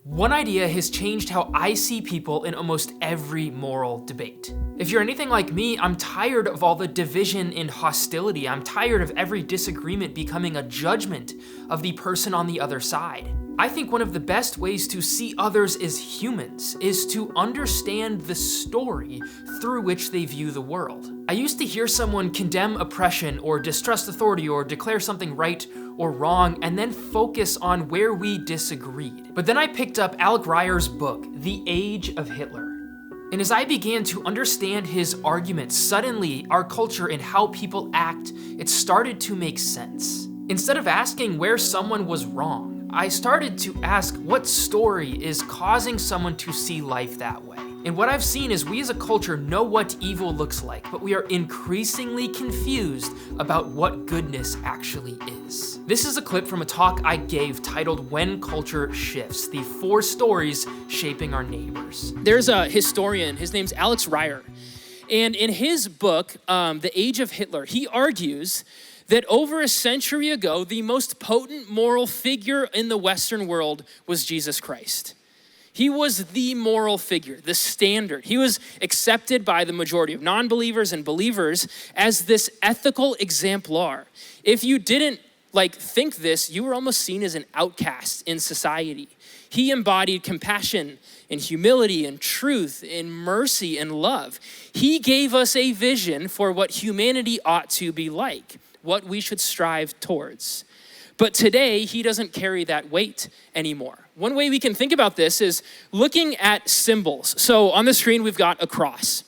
One idea has changed how I see people in almost every moral debate. If you're anything like me, I'm tired of all the division and hostility. I'm tired of every disagreement becoming a judgment of the person on the other side. I think one of the best ways to see others as humans is to understand the story through which they view the world. I used to hear someone condemn oppression or distrust authority or declare something right or wrong and then focus on where we disagreed. But then I picked up Alec Ryrie's book, The Age of Hitler. And as I began to understand his arguments, suddenly our culture and how people act, it started to make sense. Instead of asking where someone was wrong, I started to ask what story is causing someone to see life that way. And what I've seen is we as a culture know what evil looks like, but we are increasingly confused about what goodness actually is. This is a clip from a talk I gave titled When Culture Shifts, the 4 stories shaping our neighbors. There's a historian, his name's Alec Ryrie. And in his book, The Age of Hitler, he argues that over a century ago, the most potent moral figure in the Western world was Jesus Christ. He was the moral figure, the standard. He was accepted by the majority of non-believers and believers as this ethical exemplar. If you didn't think this, you were almost seen as an outcast in society. He embodied compassion and humility and truth and mercy and love. He gave us a vision for what humanity ought to be like, what we should strive towards. But today, he doesn't carry that weight anymore. One way we can think about this is looking at symbols. So on the screen, we've got a cross.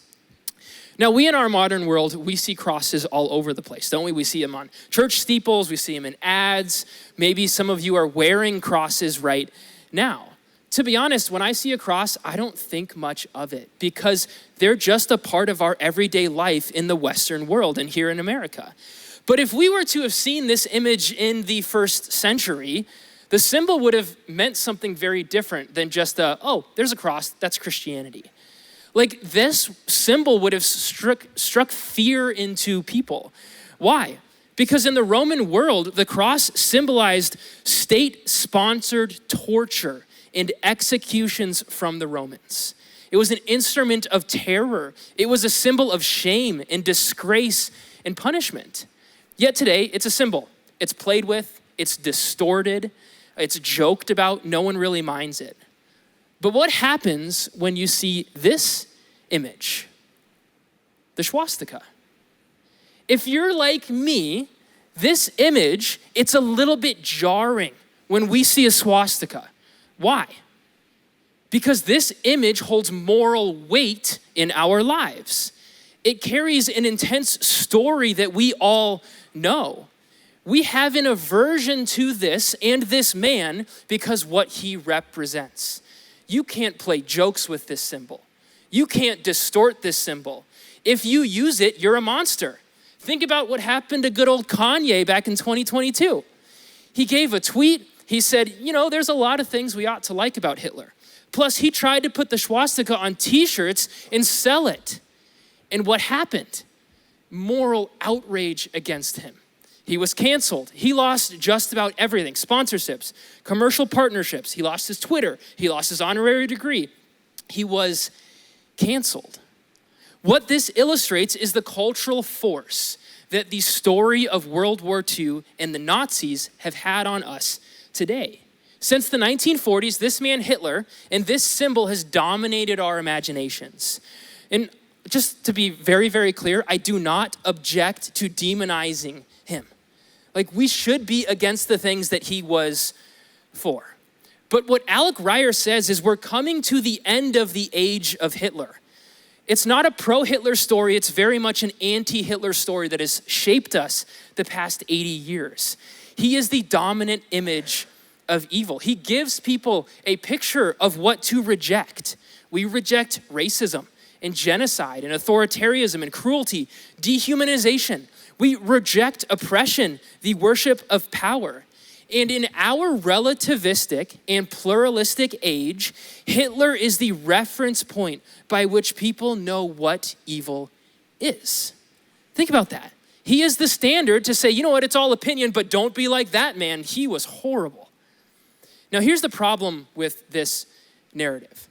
Now, we in our modern world, we see crosses all over the place, don't we? We see them on church steeples, we see them in ads. Maybe some of you are wearing crosses right now. To be honest, when I see a cross, I don't think much of it because they're just a part of our everyday life in the Western world and here in America. But if we were to have seen this image in the first century, the symbol would have meant something very different than just there's a cross, that's Christianity. This symbol would have struck fear into people. Why? Because in the Roman world, the cross symbolized state-sponsored torture and executions from the Romans. It was an instrument of terror. It was a symbol of shame and disgrace and punishment. Yet today, it's a symbol. It's played with, it's distorted, it's joked about, no one really minds it. But what happens when you see this image? The swastika. If you're like me, this image, it's a little bit jarring when we see a swastika. Why? Because this image holds moral weight in our lives. It carries an intense story that we all know. We have an aversion to this and this man because what he represents. You can't play jokes with this symbol. You can't distort this symbol. If you use it, you're a monster. Think about what happened to good old Kanye back in 2022. He gave a tweet. He said, there's a lot of things we ought to like about Hitler. Plus, he tried to put the swastika on t-shirts and sell it. And what happened? Moral outrage against him. He was canceled. He lost just about everything. Sponsorships, commercial partnerships. He lost his Twitter. He lost his honorary degree. He was canceled. What this illustrates is the cultural force that the story of World War II and the Nazis have had on us today. Since the 1940s, this man Hitler and this symbol has dominated our imaginations. And just to be very, very clear, I do not object to demonizing him. We should be against the things that he was for. But what Alec Ryrie says is we're coming to the end of the age of Hitler. It's not a pro-Hitler story, it's very much an anti-Hitler story that has shaped us the past 80 years. He is the dominant image of evil. He gives people a picture of what to reject. We reject racism and genocide and authoritarianism and cruelty, dehumanization. We reject oppression, the worship of power. And in our relativistic and pluralistic age, Hitler is the reference point by which people know what evil is. Think about that. He is the standard to say, it's all opinion, but don't be like that man. He was horrible. Now, here's the problem with this narrative.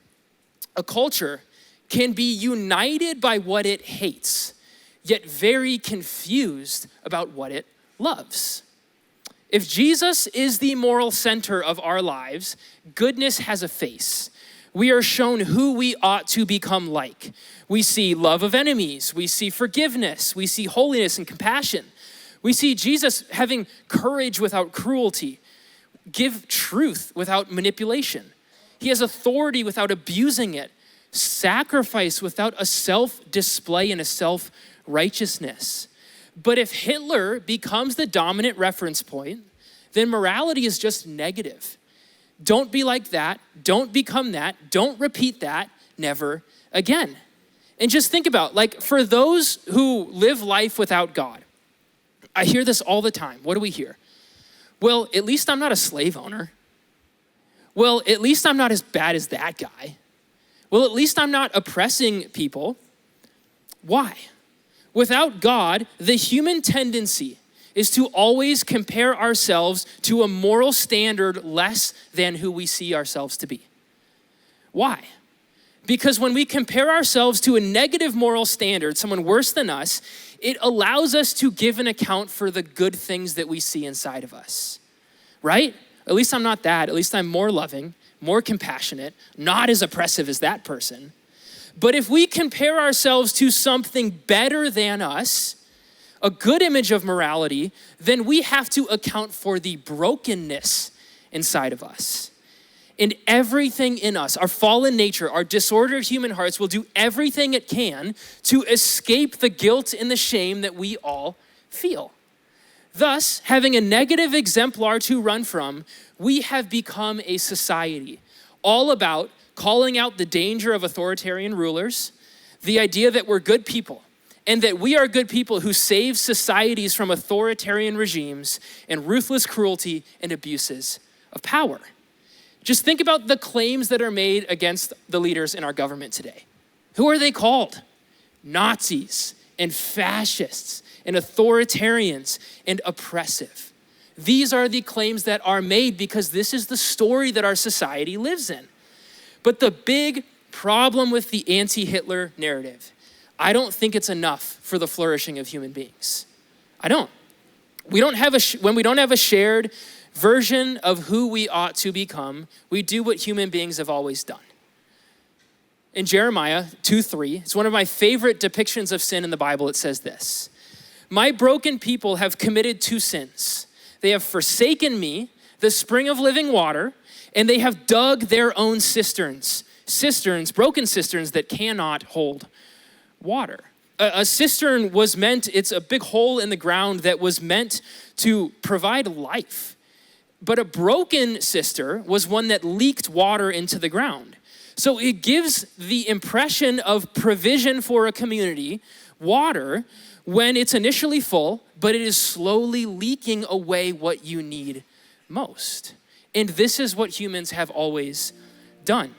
A culture can be united by what it hates, yet very confused about what it loves. If Jesus is the moral center of our lives, goodness has a face. We are shown who we ought to become like. We see love of enemies. We see forgiveness. We see holiness and compassion. We see Jesus having courage without cruelty, give truth without manipulation. He has authority without abusing it, sacrifice without a self-display and a self-righteousness. But if Hitler becomes the dominant reference point, then morality is just negative. Don't be like that. Don't become that. Don't repeat that. Never again. And just think about, like, for those who live life without God, I hear this all the time. What do we hear? Well, at least I'm not a slave owner. Well, at least I'm not as bad as that guy. Well, at least I'm not oppressing people. Why? Without God, the human tendency is to always compare ourselves to a moral standard less than who we see ourselves to be. Why? Because when we compare ourselves to a negative moral standard, someone worse than us, it allows us to give an account for the good things that we see inside of us, right? At least I'm not that. At least I'm more loving, more compassionate, not as oppressive as that person. But if we compare ourselves to something better than us, a good image of morality, then we have to account for the brokenness inside of us. And everything in us, our fallen nature, our disordered human hearts will do everything it can to escape the guilt and the shame that we all feel. Thus, having a negative exemplar to run from, we have become a society all about calling out the danger of authoritarian rulers, the idea that we're good people, and that we are good people who save societies from authoritarian regimes and ruthless cruelty and abuses of power. Just think about the claims that are made against the leaders in our government today. Who are they called? Nazis and fascists and authoritarians and oppressive. These are the claims that are made because this is the story that our society lives in. But the big problem with the anti-Hitler narrative, I don't think it's enough for the flourishing of human beings. I don't. When we don't have a shared version of who we ought to become, we do what human beings have always done. In Jeremiah 2:3, it's one of my favorite depictions of sin in the Bible. It says this: "My broken people have committed two sins. They have forsaken me, the spring of living water, and they have dug their own cisterns, broken cisterns that cannot hold water." A cistern was meant, it's a big hole in the ground that was meant to provide life. But a broken cistern was one that leaked water into the ground. So it gives the impression of provision for a community, water, when it's initially full, but it is slowly leaking away what you need most. And this is what humans have always done.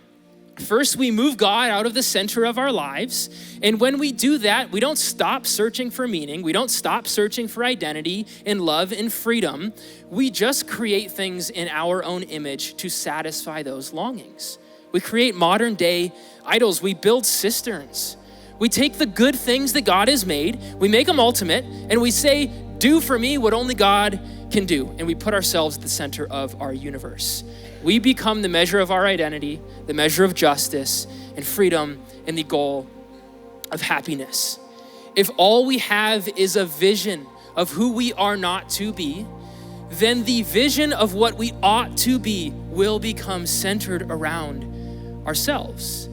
First, we move God out of the center of our lives. And when we do that, we don't stop searching for meaning. We don't stop searching for identity and love and freedom. We just create things in our own image to satisfy those longings. We create modern day idols. We build cisterns. We take the good things that God has made, we make them ultimate, and we say, do for me what only God can do. And we put ourselves at the center of our universe. We become the measure of our identity, the measure of justice and freedom, and the goal of happiness. If all we have is a vision of who we are not to be, then the vision of what we ought to be will become centered around ourselves.